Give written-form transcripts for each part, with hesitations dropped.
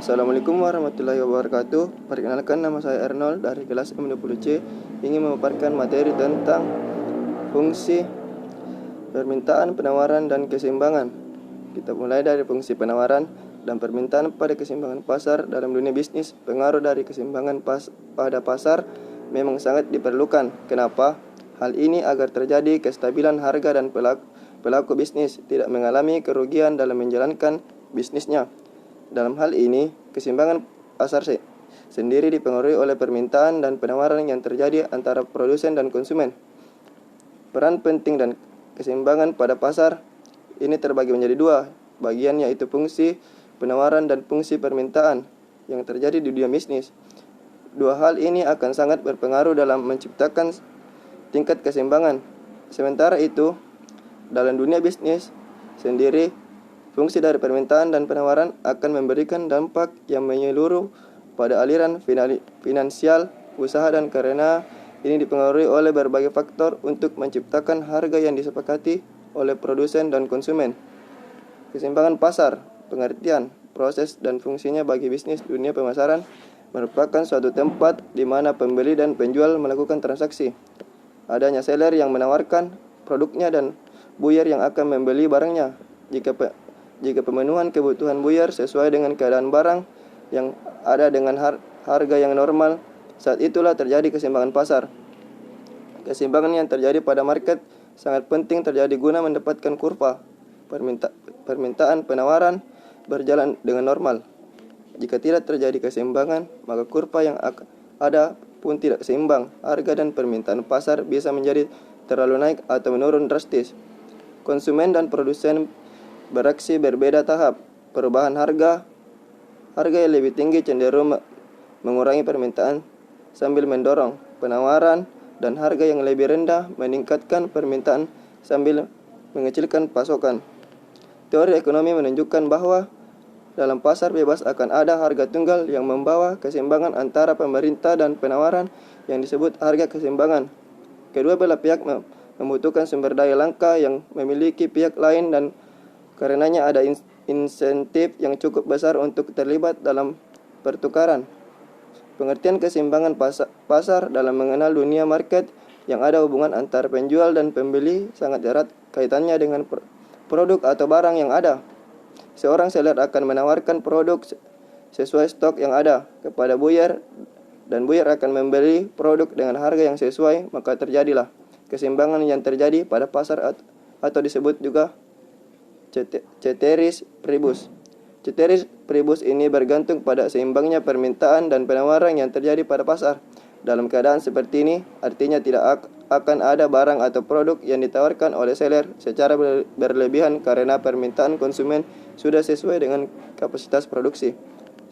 Assalamualaikum warahmatullahi wabarakatuh. Perkenalkan, nama saya Arnold dari kelas M20C. Ingin memaparkan materi tentang fungsi permintaan, penawaran, dan keseimbangan. Kita mulai dari fungsi penawaran dan permintaan pada keseimbangan pasar dalam dunia bisnis. Pengaruh dari keseimbangan pada pasar memang sangat diperlukan. Kenapa? Hal ini agar terjadi kestabilan harga dan pelaku bisnis tidak mengalami kerugian dalam menjalankan bisnisnya. Dalam hal ini, keseimbangan pasar sendiri dipengaruhi oleh permintaan dan penawaran yang terjadi antara produsen dan konsumen. Peran penting dan keseimbangan pada pasar ini terbagi menjadi dua bagian, yaitu fungsi penawaran dan fungsi permintaan yang terjadi di dunia bisnis. Dua hal ini akan sangat berpengaruh dalam menciptakan tingkat keseimbangan. Sementara itu, dalam dunia bisnis sendiri, fungsi dari permintaan dan penawaran akan memberikan dampak yang menyeluruh pada aliran finansial usaha, dan karena ini dipengaruhi oleh berbagai faktor untuk menciptakan harga yang disepakati oleh produsen dan konsumen. Keseimbangan pasar, pengertian, proses, dan fungsinya bagi bisnis dunia pemasaran merupakan suatu tempat di mana pembeli dan penjual melakukan transaksi. Adanya seller yang menawarkan produknya dan buyer yang akan membeli barangnya. Jika pemenuhan kebutuhan buyer sesuai dengan keadaan barang yang ada dengan harga yang normal, saat itulah terjadi keseimbangan pasar. Keseimbangan yang terjadi pada market sangat penting terjadi guna mendapatkan kurva permintaan penawaran berjalan dengan normal. Jika tidak terjadi keseimbangan, maka kurva yang ada pun tidak seimbang. Harga dan permintaan pasar bisa menjadi terlalu naik atau menurun drastis. Konsumen dan produsen beraksi berbeda tahap. Perubahan harga yang lebih tinggi cenderung mengurangi permintaan sambil mendorong penawaran, dan harga yang lebih rendah meningkatkan permintaan sambil mengecilkan pasokan. Teori ekonomi menunjukkan bahwa dalam pasar bebas akan ada harga tunggal yang membawa keseimbangan antara pemerintah dan penawaran yang disebut harga keseimbangan. Kedua belah pihak membutuhkan sumber daya langka yang memiliki pihak lain, dan karenanya ada insentif yang cukup besar untuk terlibat dalam pertukaran. Pengertian keseimbangan pasar dalam mengenal dunia market yang ada hubungan antara penjual dan pembeli sangat erat kaitannya dengan produk atau barang yang ada. Seorang seller akan menawarkan produk sesuai stok yang ada kepada buyer, dan buyer akan membeli produk dengan harga yang sesuai, maka terjadilah keseimbangan yang terjadi pada pasar atau disebut juga ceteris paribus. Ceteris paribus ini bergantung pada seimbangnya permintaan dan penawaran yang terjadi pada pasar. Dalam keadaan seperti ini, artinya tidak akan ada barang atau produk yang ditawarkan oleh seller secara berlebihan karena permintaan konsumen sudah sesuai dengan kapasitas produksi,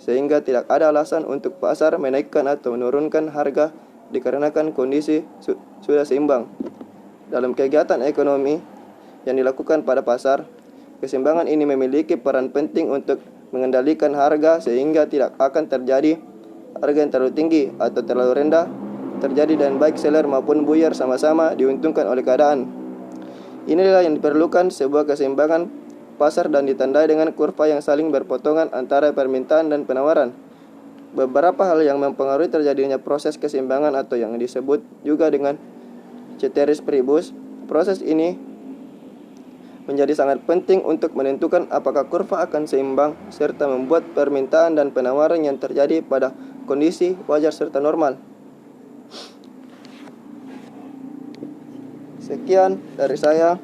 sehingga tidak ada alasan untuk pasar menaikkan atau menurunkan harga dikarenakan kondisi sudah seimbang. Dalam kegiatan ekonomi yang dilakukan pada pasar, keseimbangan ini memiliki peran penting untuk mengendalikan harga sehingga tidak akan terjadi harga yang terlalu tinggi atau terlalu rendah terjadi, dan baik seller maupun buyer sama-sama diuntungkan oleh keadaan. Inilah yang diperlukan sebuah keseimbangan pasar dan ditandai dengan kurva yang saling berpotongan antara permintaan dan penawaran. Beberapa hal yang mempengaruhi terjadinya proses keseimbangan atau yang disebut juga dengan ceteris paribus. Proses ini menjadi sangat penting untuk menentukan apakah kurva akan seimbang serta membuat permintaan dan penawaran yang terjadi pada kondisi wajar serta normal. Sekian dari saya.